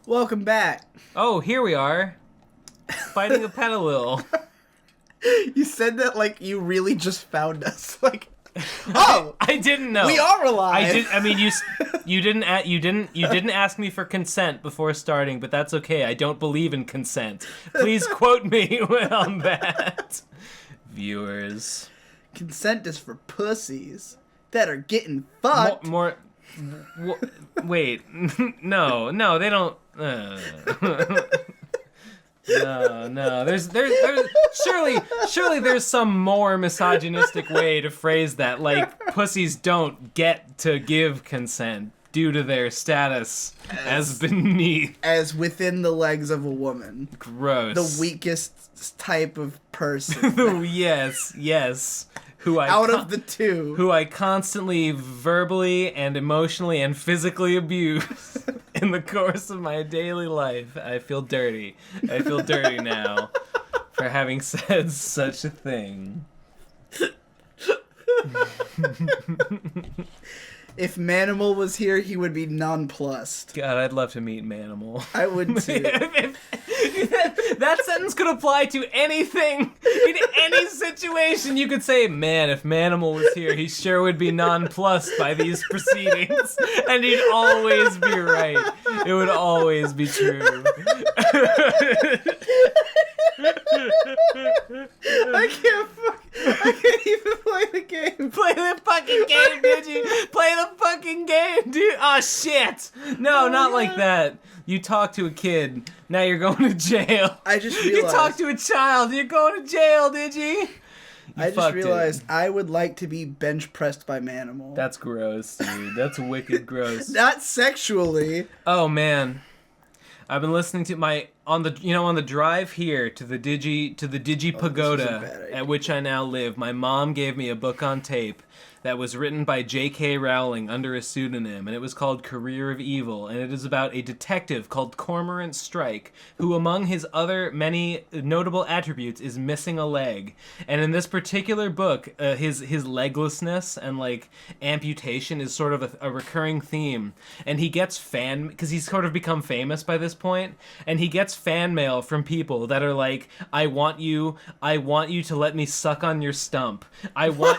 Welcome back. Oh, here we are. Fighting a pedalil. You said that like you really just found us. Like, oh, I didn't know. we are alive. I mean, you didn't ask me for consent before starting, but that's okay. I don't believe in consent. Please quote me on that, viewers. Consent is for pussies that are getting fucked. Wait, no, they don't. No. There's surely there's some more misogynistic way to phrase that. Like, pussies don't get to give consent due to their status as beneath, as within the legs of a woman. Gross. The weakest type of person. yes. Out of the two. Who I constantly verbally and emotionally and physically abuse in the course of my daily life. I feel dirty. I feel dirty now for having said such a thing. If Manimal was here, he would be nonplussed. God, I'd love to meet Manimal. I would too. That sentence could apply to anything, in any situation. You could say, man, if Manimal was here, he sure would be nonplussed by these proceedings. And he'd always be right. It would always be true. I can't even play the game. Play the fucking game, did you? Play the fucking game, dude. Oh, shit. No, not like that. You talk to a kid, now you're going to jail. I just realized. You talk to a child, you're going to jail, did you? I just realized I would like to be bench pressed by Manimal. That's gross, dude. That's wicked gross. Not sexually. Oh, man. I've been listening to on the drive here to the Digi Pagoda at which I now live. My mom gave me a book on tape that was written by J.K. Rowling under a pseudonym, and it was called Career of Evil, and it is about a detective called Cormorant Strike, who among his other many notable attributes is missing a leg. And in this particular book, his leglessness and like amputation is sort of a recurring theme, and he gets because he's sort of become famous by this point, and he gets fan mail from people that are like, I want you to let me suck on your stump. I want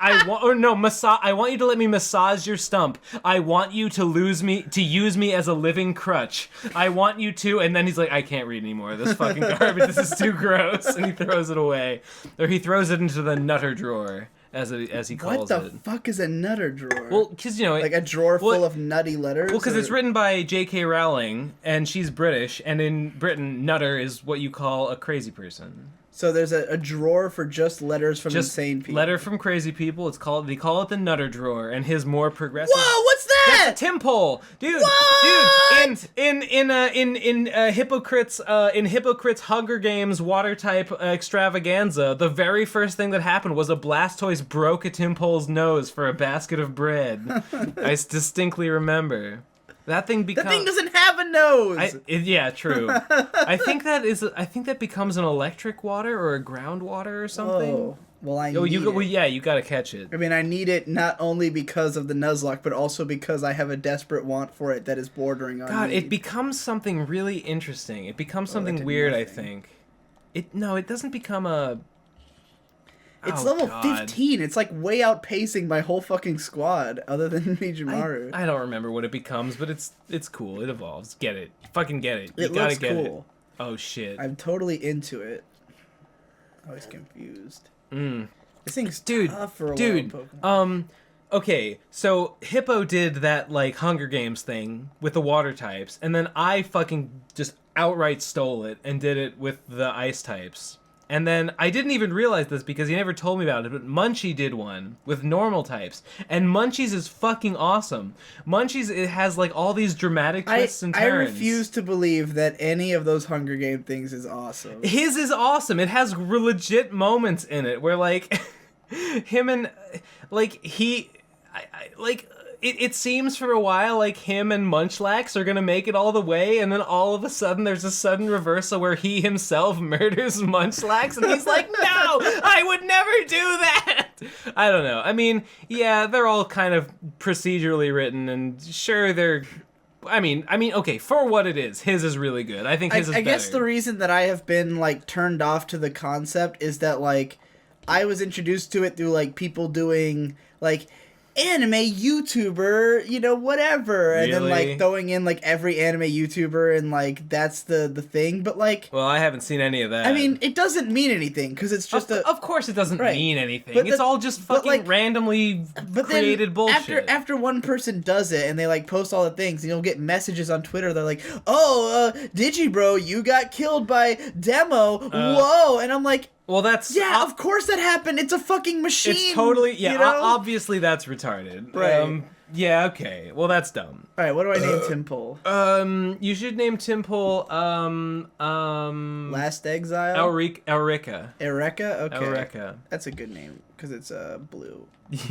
you to let me massage your stump. I want you to use me as a living crutch. I want you to, and then he's like, I can't read anymore. This fucking garbage. This is too gross. And he throws it away. Or he throws it into the nutter drawer, as he calls it. What the fuck is a nutter drawer? Well, because, like a drawer full of nutty letters? Well, because it's written by J.K. Rowling, and she's British, and in Britain, nutter is what you call a crazy person. So there's a drawer for just letters from insane people. Letter from crazy people. They call it the nutter drawer, and his more progressive. Whoa, what's that? That's a Tim pole, dude. What? Dude, in Hypocrite's Hunger Games water type extravaganza, the very first thing that happened was a Blastoise broke a Tim Pole's nose for a basket of bread. I distinctly remember. That thing doesn't have a nose. Yeah, true. I think that becomes an electric water or a ground water or something. Oh, well, you gotta catch it. I mean, I need it not only because of the Nuzlocke, but also because I have a desperate want for it that is bordering on. God, need. It becomes something really interesting. It becomes something weird. Nothing. I think. It doesn't become a. It's level 15. It's like way outpacing my whole fucking squad, other than Mijimaru. I don't remember what it becomes, but it's cool. It evolves. Get it. Fucking get it. It looks cool. Oh shit. I'm totally into it. I was confused. This thing's tough for a wild Pokemon. Okay, so Hippo did that like Hunger Games thing with the water types, and then I fucking just outright stole it and did it with the ice types. And then I didn't even realize this because he never told me about it, but Munchie did one with normal types. And Munchie's is fucking awesome. Munchie's, it has like all these dramatic twists and turns. I refuse to believe that any of those Hunger Game things is awesome. His is awesome. It has legit moments in it where like him and like it seems for a while like him and Munchlax are gonna make it all the way, and then all of a sudden there's a sudden reversal where he himself murders Munchlax, and he's like, no, I would never do that! I don't know. I mean, yeah, they're all kind of procedurally written, and sure, they're I mean, okay, for what it is, his is really good. I think his is better. I guess the reason that I have been, like, turned off to the concept is that, like, I was introduced to it through, like, people doing, like, anime YouTuber, you know, whatever. Really? And then, like, throwing in, like, every anime YouTuber and, like, that's the thing. But, like... Well, I haven't seen any of that. I mean, it doesn't mean anything, because it's just Of course it doesn't mean anything. It's all just fucking like, randomly created bullshit. After one person does it, and they, like, post all the things, and you'll get messages on Twitter, they're like, oh, Digi bro, you got killed by Demo, whoa! And I'm like... Well, that's... Yeah, of course that happened. It's a fucking machine. It's totally... Yeah, you know? obviously that's retarded. Right. Yeah, okay. Well, that's dumb. Alright, what do I name Timple? You should name Timple, Last Exile? Elrica. Eureka? Okay. Eureka. That's a good name, because it's blue.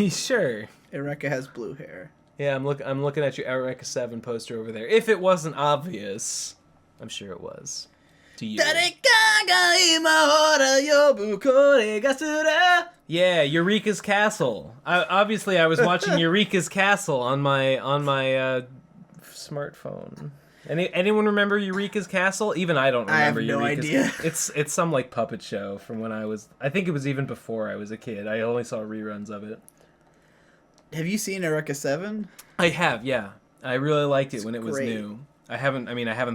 Sure. Eureka has blue hair. Yeah, I'm looking at your Eureka 7 poster over there. If it wasn't obvious, I'm sure it was. To you. Yeah, Eureka's Castle. I was watching Eureka's Castle on my smartphone. Anyone remember Eureka's Castle? Even I don't remember Eureka's. I have no idea. It's some like puppet show from when I think it was even before I was a kid. I only saw reruns of it. Have you seen Eureka 7? I have, yeah. I really liked it when it was new. I haven't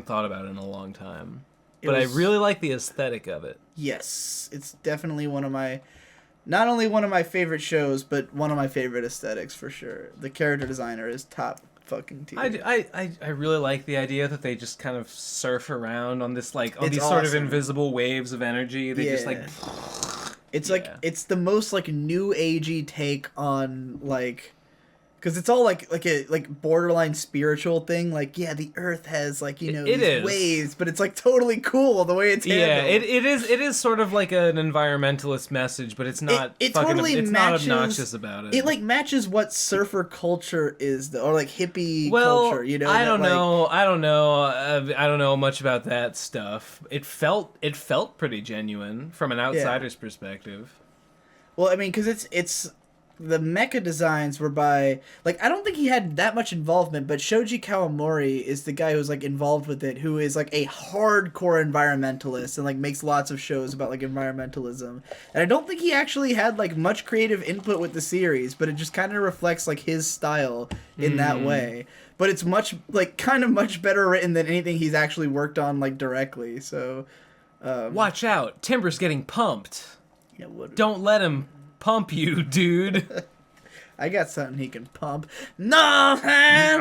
thought about it in a long time. But I really like the aesthetic of it. Yes, it's definitely not only one of my favorite shows, but one of my favorite aesthetics for sure. The character designer is top fucking tier. I really like the idea that they just kind of surf around on this like on these awesome. Sort of invisible waves of energy. They just like. It's like it's the most like new agey take on like. Because it's all like borderline spiritual thing. Like, yeah, the Earth has like, you know, these waves, but it's like totally cool the way it's handled. Yeah, it is sort of like an environmentalist message, but it's not it's not obnoxious about it. It like matches what surfer culture is, though, or like hippie culture. You know, I don't know much about that stuff. It felt pretty genuine from an outsider's perspective. Well, I mean, because it's. The mecha designs were by, like, I don't think he had that much involvement, but Shoji Kawamori is the guy who's, like, involved with it, who is, like, a hardcore environmentalist and, like, makes lots of shows about, like, environmentalism. And I don't think he actually had, like, much creative input with the series, but it just kind of reflects, like, his style in that way. But it's much, like, kind of much better written than anything he's actually worked on, like, directly, so... Watch out! Timber's getting pumped! Yeah, Don't let him... pump you, dude. I got something he can pump. No, man!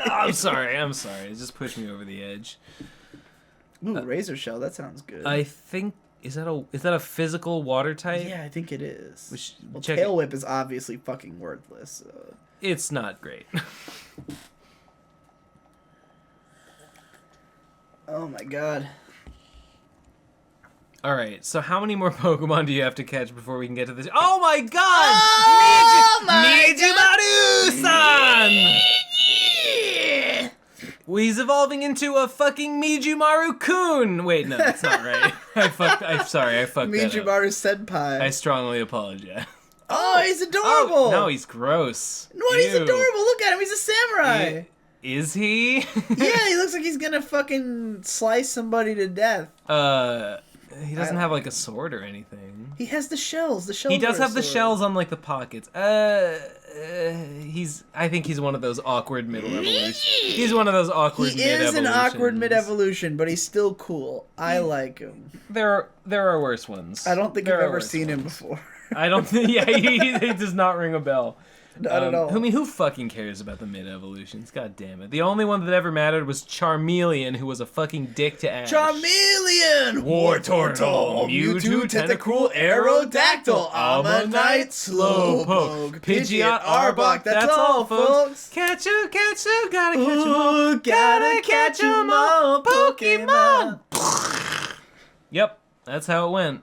I'm sorry. Just push me over the edge. Ooh, Razor Shell, that sounds good. I think is that a physical water type? Yeah, I think it is. Well, Tail Whip is obviously fucking worthless. So. It's not great. Oh my god. Alright, so how many more Pokemon do you have to catch before we can get to this? Oh my god! Oh my god! Mijimaru-san! Well, he's evolving into a fucking Mijimaru-kun! Wait, no, that's not right. I fucked that up. Mijimaru Senpai. I strongly apologize. Oh, he's adorable! Oh, no, he's gross. What? He's adorable! Look at him, he's a samurai! Is he? Yeah, he looks like he's gonna fucking slice somebody to death. He doesn't have like a sword or anything. He has the shells. The shells. He does have the shells on like the pockets. I think he's one of those awkward middle evolutions. He's one of those awkward mid-evolutions. He is an awkward mid-evolution, but he's still cool. I like him. There are worse ones. I don't think I've ever seen him before. I don't think. Yeah, he does not ring a bell. Not at all. I mean, who fucking cares about the mid-evolutions? God damn it. The only one that ever mattered was Charmeleon, who was a fucking dick to Ash. Charmeleon! Wartortle, Mewtwo, Tentacruel, Aerodactyl, Ammonite, Slowpoke, Pidgeot, Arbok. That's all, folks. Catch 'em, gotta catch 'em all. Gotta catch 'em all, Pokemon. Yep, that's how it went.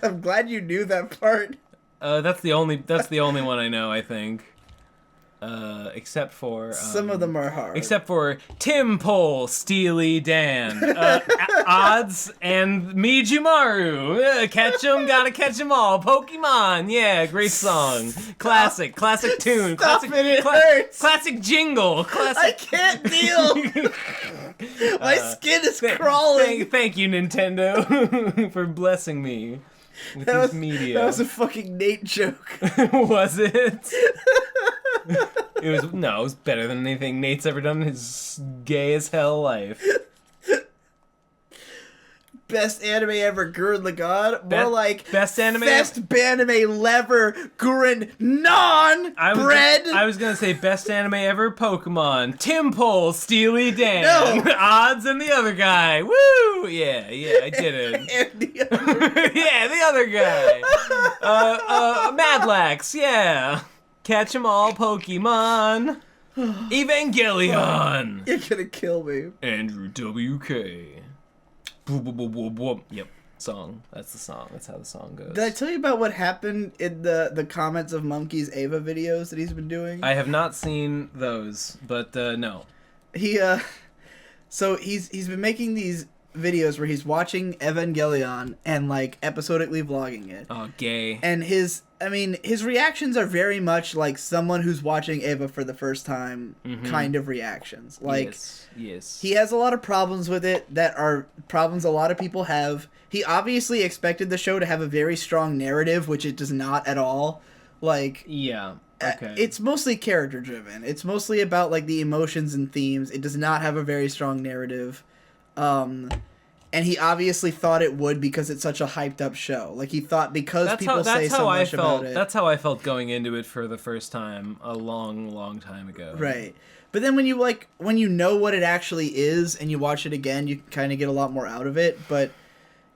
I'm glad you knew that part. That's the only one I know, I think. except for some of them are hard. Except for Tim Pole, Steely Dan, Odds, and Mijumaru. Catch 'em, gotta catch 'em all. Pokemon, yeah, great song, classic tune, classic jingle, classic. I can't deal. My skin is crawling. Thank you, Nintendo, for blessing me with this media. That was a fucking Nate joke. Was it? It was better than anything Nate's ever done in his gay as hell life. Best anime ever, Gurren Lagann. More like best anime lever, Gurren Non bread. I was gonna say best anime ever, Pokemon. Tim Pole, Steely Dan, no. Odds, and the other guy. Woo! Yeah, I did it. And the other yeah, the other guy. Madlax, yeah. Catch 'em all, Pokemon. Evangelion. You're gonna kill me. Andrew WK. Boop, boop, boop, boop, boop. Yep. Song. That's the song. That's how the song goes. Did I tell you about what happened in the comments of Monkey's Ava videos that he's been doing? I have not seen those, but no. So he's been making these videos where he's watching Evangelion and like episodically vlogging it. Oh, gay. And his reactions are very much like someone who's watching Ava for the first time kind of reactions. Like, yes. He has a lot of problems with it that are problems a lot of people have. He obviously expected the show to have a very strong narrative, which it does not at all. Like, yeah. Okay. It's mostly character driven. It's mostly about like the emotions and themes. It does not have a very strong narrative. And he obviously thought it would because it's such a hyped up show. Like he thought because people say so much about it. That's how I felt going into it for the first time a long, long time ago. Right. But then when you know what it actually is and you watch it again, you kind of get a lot more out of it. But,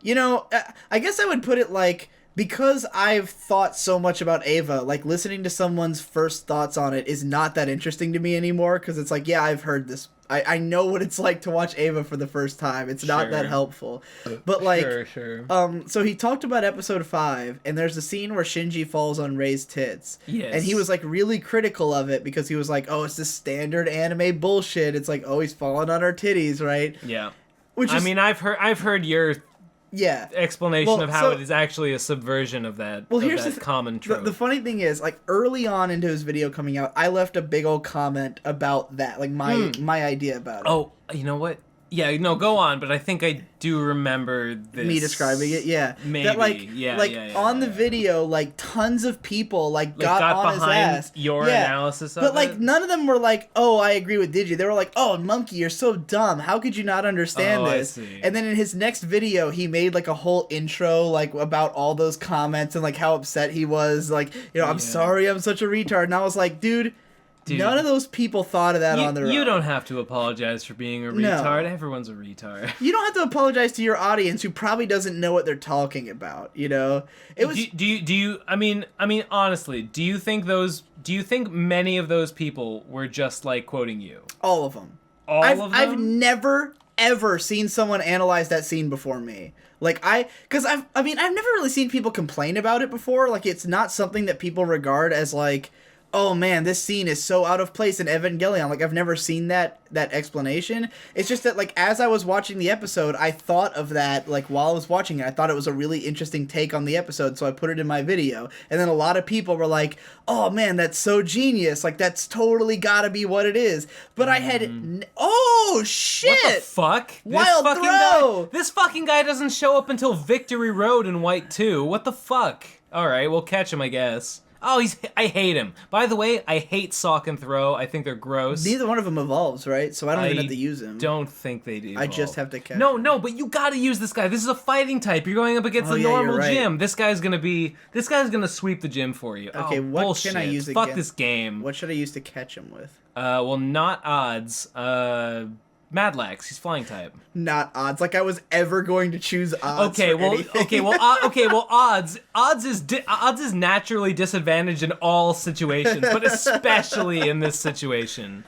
you know, I guess I would put it like, because I've thought so much about Ava, like listening to someone's first thoughts on it is not that interesting to me anymore. Because it's like, yeah, I've heard this. I know what it's like to watch Ava for the first time. It's not that helpful. But like, sure. So he talked about episode 5, and there's a scene where Shinji falls on Rei's tits. Yes. And he was like really critical of it because he was like, oh, it's this standard anime bullshit. It's like, oh, he's falling on her titties, right? Yeah. I mean, I've heard your explanation of how it is actually a subversion of that, here's that common trope. The funny thing is, like, early on into his video coming out, I left a big old comment about that, like my idea about it. Oh, you know what? Yeah, no, go on, but I think I do remember this. Me describing it, yeah. Maybe, that, on the video, like, tons of people, like got on his ass. Your analysis of it? But, like, none of them were like, oh, I agree with Digi. They were like, oh, Monkey, you're so dumb. How could you not understand this? I see. And then in his next video, he made, like, a whole intro, like, about all those comments and, like, how upset he was. Like, you know, I'm sorry I'm such a retard. And I was like, dude, none of those people thought of that on their own. You don't have to apologize for being a retard. Everyone's a retard. You don't have to apologize to your audience who probably doesn't know what they're talking about, you know? It was Do you I mean honestly, do you think many of those people were just like quoting you? All of them. I've never ever seen someone analyze that scene before me. Like I've never really seen people complain about it before. Like it's not something that people regard as like, oh man, this scene is so out of place in Evangelion. Like, I've never seen that explanation. It's just that, like, as I was watching the episode, I thought of that, like, while I was watching it. I thought it was a really interesting take on the episode, so I put it in my video. And then a lot of people were like, oh man, that's so genius. Like, that's totally gotta be what it is. But I had... Oh, shit! What the fuck? Wild throw! This fucking guy doesn't show up until Victory Road in White 2. What the fuck? Alright, we'll catch him, I guess. Oh, I hate him. By the way, I hate Sock and Throw. I think they're gross. Neither one of them evolves, right? So I don't even have to use him. Don't think they do. I just have to catch him. No, but you gotta use this guy. This is a fighting type. You're going up against the normal gym. This guy's gonna sweep the gym for you. Okay, what bullshit. Can I use Fuck this game. What should I use to catch him with? Well, not odds. Madlax, he's flying type. Not odds. Like I was ever going to choose odds. Odds. Odds is naturally disadvantaged in all situations, but especially in this situation.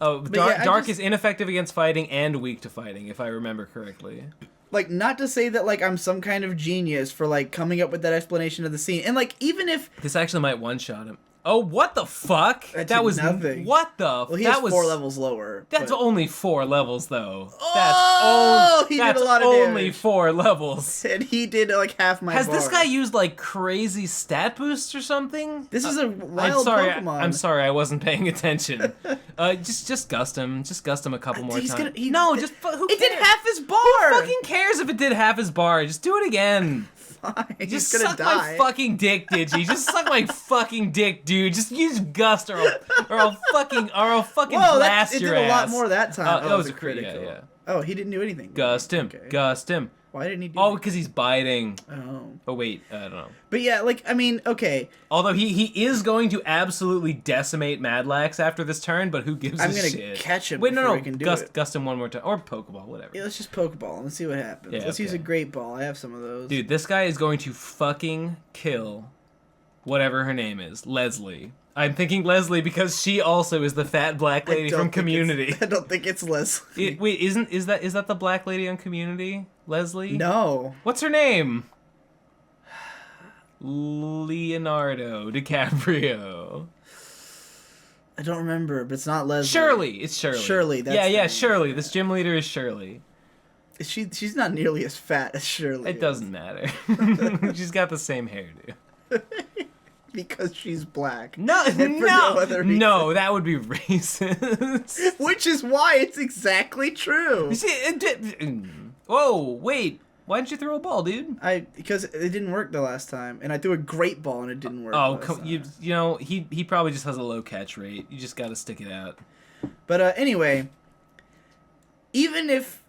Oh, Dark is ineffective against fighting and weak to fighting, if I remember correctly. Like, not to say that, like, I'm some kind of genius for, like, coming up with that explanation of the scene. And, like, even if... This actually might one-shot him. Oh, what the fuck? That was nothing. What the? Well, he was 4 levels lower. That's only 4 levels, though. He did a lot of damage. Only 4 levels. And he did like half my Has bar. this guy used like crazy stat boosts or something? This is a wild Pokemon. I'm sorry, I wasn't paying attention. Just gust him. Just gust him a couple more times. Who cares? It did half his bar. Who fucking cares if it did half his bar? Just do it again. Fine. Just gonna suck die. my fucking dick, Digi. Just suck my fucking dick, dude. Just use gust, or I'll fucking blast your ass. It did a lot more that time. That was a critical. Yeah. Oh, he didn't do anything. Gust him. Okay. Gust him. Why didn't he do Oh, because he's biting. Oh. Oh, wait. I don't know. But yeah, like, I mean, okay. Although he is going to absolutely decimate Madlax after this turn, but who gives a shit? I'm going to catch him Wait, before he can do it. Gust him one more time. Or Pokeball, whatever. Yeah, let's just Pokeball. Let's see what happens. Yeah, let's use a Great Ball. I have some of those. Dude, this guy is going to fucking kill whatever her name is. Leslie. I'm thinking Leslie because she also is the fat black lady from Community. I don't think it's Leslie. Wait, is that the black lady on Community? Leslie? No. What's her name? Leonardo DiCaprio. I don't remember, but it's not Leslie. Shirley. It's Shirley. Shirley. That's Shirley. This gym leader is Shirley. She's not nearly as fat as Shirley. It doesn't matter. She's got the same hairdo. Because she's black. No, that would be racist. Which is why it's exactly true. You see, whoa, wait. Why didn't you throw a ball, dude? Because it didn't work the last time, and I threw a great ball and it didn't work. Oh, you know, he probably just has a low catch rate. You just got to stick it out. But anyway, even if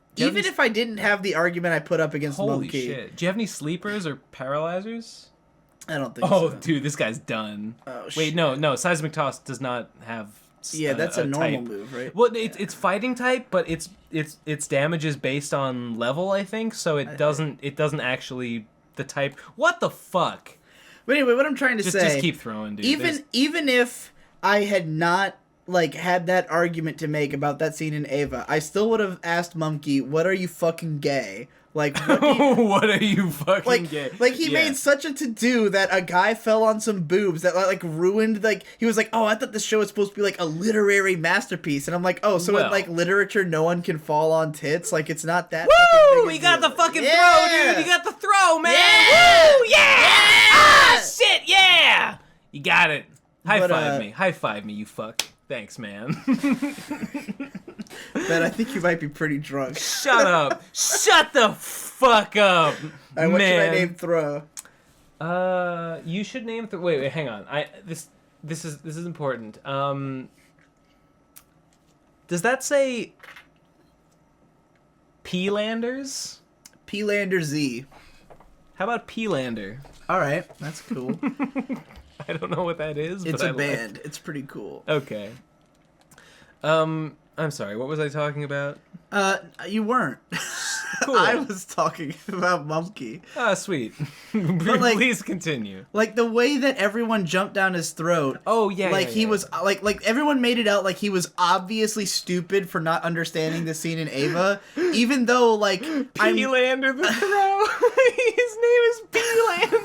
I didn't have the argument I put up against Holy Monkey, shit! Do you have any sleepers or paralyzers? I don't think so. Oh, dude, this guy's done. Oh, wait, shit. no, Seismic Toss does not have. Yeah, that's a normal type. move, right? Well, it's fighting type, but its damage is based on level, I think. So it doesn't actually the type. What the fuck? But anyway, what I'm trying to say, just keep throwing, dude. Even if I had not like had that argument to make about that scene in Ava, I still would have asked Monkey, "What are you fucking gay?" Like, what are you fucking gay? Like, he made such a to-do that a guy fell on some boobs that, like, ruined, like, he was like, oh, I thought this show was supposed to be, like, a literary masterpiece. And I'm like, oh, so in, like, literature, no one can fall on tits? Like, it's not that Woo! We got the fucking throw, dude! You got the throw, man! Yeah! Woo! Yeah! Ah, shit, yeah! You got it. High five me. High five me, you fuck. Thanks, man. Ben, I think you might be pretty drunk. Shut up. Shut the fuck up, man. What should I name Throw? You should name wait, hang on. This is important. Does that say P-Landers? P-Lander Z. How about P-Lander? All right, that's cool. I don't know what that is. It's a band. It's pretty cool. Okay. I'm sorry. What was I talking about? You weren't. Cool. I was talking about Monkey. Ah, sweet. Please continue. Like the way that everyone jumped down his throat. Oh yeah. Like he was like everyone made it out like he was obviously stupid for not understanding the scene in Ava, even though like P-Lander the throw. His name is P-Lander.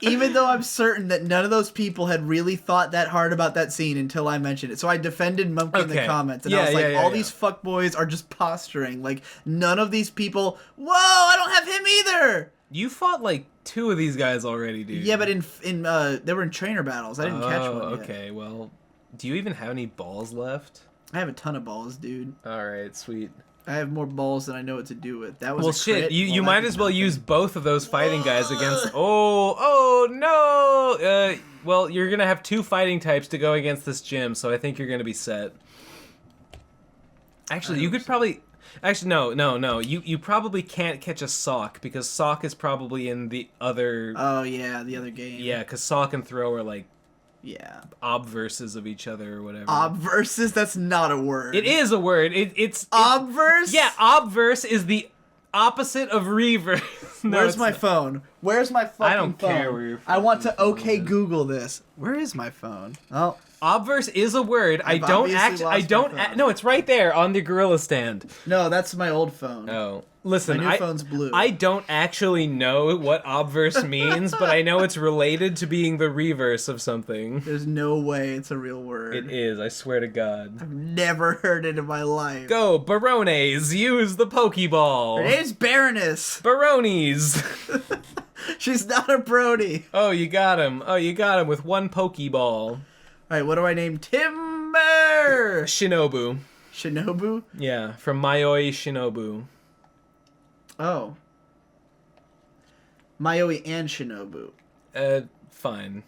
Even though I'm certain that none of those people had really thought that hard about that scene until I mentioned it. So I defended Monkey in the comments. And I was like, all these fuckboys are just posturing. Like, none of these people... Whoa, I don't have him either! You fought, like, 2 of these guys already, dude. Yeah, but they were in trainer battles. I didn't catch one yet. Okay, well... Do you even have any balls left? I have a ton of balls, dude. Alright, sweet. I have more balls than I know what to do with. That was a crit. You might as well use both of those fighting guys against... Oh, no! Well, you're gonna have 2 fighting types to go against this gym, so I think you're gonna be set. Actually, you could probably... Actually, no. You probably can't catch a Sock, because Sock is probably in the other... Oh, yeah, the other game. Yeah, because Sock and Throw are, like... Yeah. Obverses of each other or whatever. Obverses? That's not a word. It is a word. It's obverse? Yeah, obverse is the opposite of reverse. No, where's my phone? Where's my fucking phone? I don't care where your phone I want to Google this. Where is my phone? Oh, Obverse is a word. I've obviously lost my phone. No, it's right there on the gorilla stand. No, that's my old phone. Oh. Listen, my new phone's blue. I don't actually know what obverse means, but I know it's related to being the reverse of something. There's no way it's a real word. It is, I swear to God. I've never heard it in my life. Go, Barones, use the Pokeball. Her name's Baroness. Barones. She's not a Brody. Oh, you got him. Oh, you got him with one Pokeball. Alright, what do I name Timber? Shinobu. Shinobu? Yeah, from Mayoi Shinobu. Oh. Mayoi and Shinobu. Fine.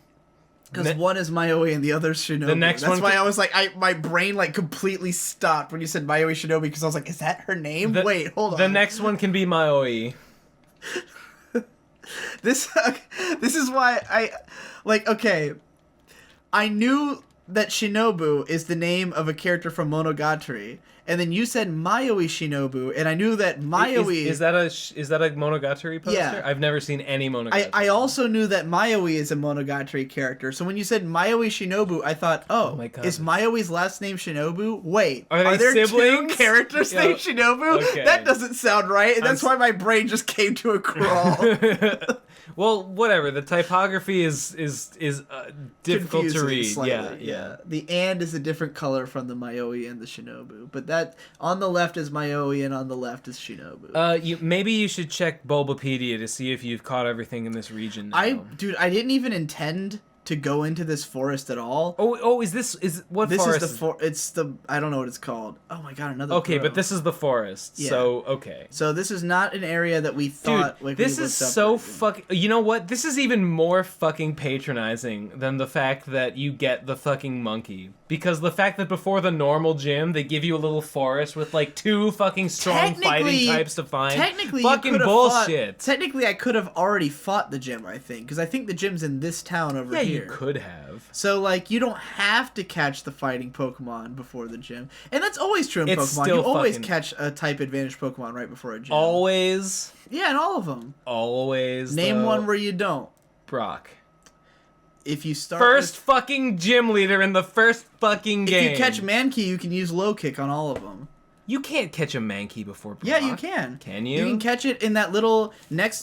Because one is Mayoi and the other's Shinobu. The next That's one why I was like, my brain like completely stopped when you said Mayoi Shinobu because I was like, is that her name? Wait, hold on. The next one can be Mayoi. This is why okay. I knew that Shinobu is the name of a character from Monogatari, and then you said Mayoi Shinobu, and I knew that Mayoi is that a Monogatari poster? Yeah. I've never seen any Monogatari. I also knew that Mayoi is a Monogatari character, so when you said Mayoi Shinobu, I thought, oh my God. is Mayoi's last name Shinobu? Wait, are there siblings? two characters named Shinobu? Okay. That doesn't sound right, and that's why my brain just came to a crawl. Well, whatever. The typography is difficult to Confusing read. slightly, Yeah. The and is a different color from the Mayoi and the Shinobu, but that on the left is Mayoi and on the left is Shinobu. Maybe you should check Bulbapedia to see if you've caught everything in this region now. I didn't even intend to go into this forest at all. Is this what this forest? Is the it's the I don't know what it's called. Oh my God, another. Okay, pro. but this is the forest. Yeah. So okay. So this is not an area that we thought. Dude, like, this we is so fucking. You know what? This is even more fucking patronizing than the fact that you get the fucking monkey. Because the fact that before the normal gym they give you a little forest with like two fucking strong fighting types to find. Technically, fucking bullshit. Technically, I could have already fought the gym. I think because I think the gym's in this town over here. Yeah, you could have. So like you don't have to catch the fighting Pokemon before the gym, and that's always true in It's Pokemon. still You always fucking- catch a type advantage Pokemon right before a gym. Always. Yeah, in all of them. Always. Name though. one where you don't. Brock. If you start First fucking gym leader in the first fucking game. If you catch Mankey, you can use Low Kick on all of them. You can't catch a Mankey before Brock. Yeah, you can. Can you? You can catch it in that little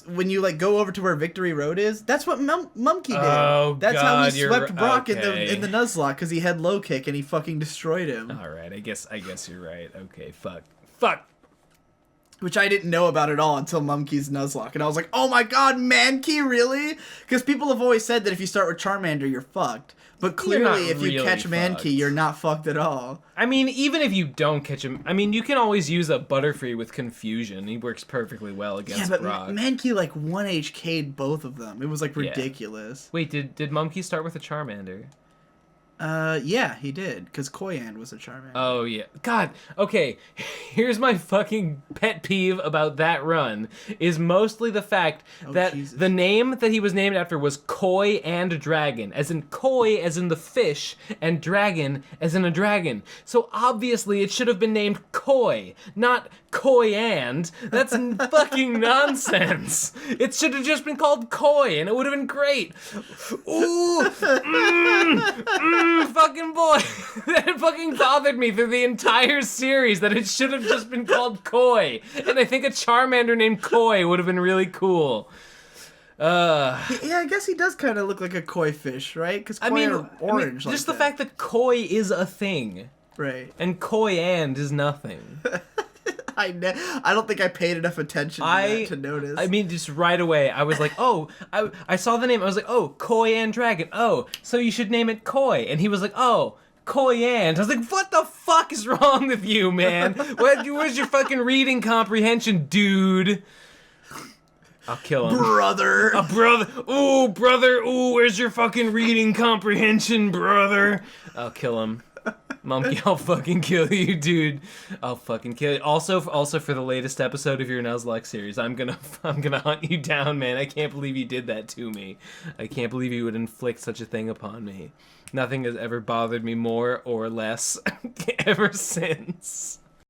when you like go over to where Victory Road is. That's what Mumkey did. Oh, That's how he swept Brock okay. in the Nuzlocke because he had Low Kick and he fucking destroyed him. All right, I guess you're right. Okay, fuck. Which I didn't know about at all until Mumkey's Nuzlocke, and I was like, "Oh my God, Mankey, really?" Because people have always said that if you start with Charmander, you're fucked. But clearly, if you really catch Mankey, fucked. you're not fucked at all. I mean, even if you don't catch him, I mean, you can always use a Butterfree with Confusion. He works perfectly well against Yeah, but Brock. Mankey like 1 HK'd both of them. It was like ridiculous. Wait, did Mumkey start with a Charmander? Yeah, he did, because Koyand was a Charmander. Oh, yeah. God, okay, here's my fucking pet peeve about that run, is mostly the fact that Jesus. the name that he was named after was Koi and Dragon, as in Koi as in the fish, and Dragon as in a dragon. So obviously it should have been named Koi, not Koi and. That's fucking nonsense. It should have just been called Koi, and it would have been great. Ooh, fucking boy, that fucking bothered me through the entire series that it should have just been called Koi, and I think a Charmander named Koi would have been really cool. Yeah, I guess he does kind of look like a koi fish, right? Because koi are orange. Just like the fact that Koi is a thing, right? and Koi and is nothing. I don't think I paid enough attention to that to notice. I mean, just right away, I was like, oh, I saw the name. I was like, oh, Koi and Dragon. Oh, so you should name it Koi. And he was like, oh, Koi and. I was like, what the fuck is wrong with you, man? Where's your fucking reading comprehension, dude? I'll kill him. Brother. A brother. Ooh, brother. Ooh, where's your fucking reading comprehension, brother? I'll kill him. Monkey, I'll fucking kill you, dude. I'll fucking kill you. Also for the latest episode of your Nuzlocke series, I'm gonna hunt you down, man. I can't believe you did that to me. I can't believe you would inflict such a thing upon me. Nothing has ever bothered me more or less ever since.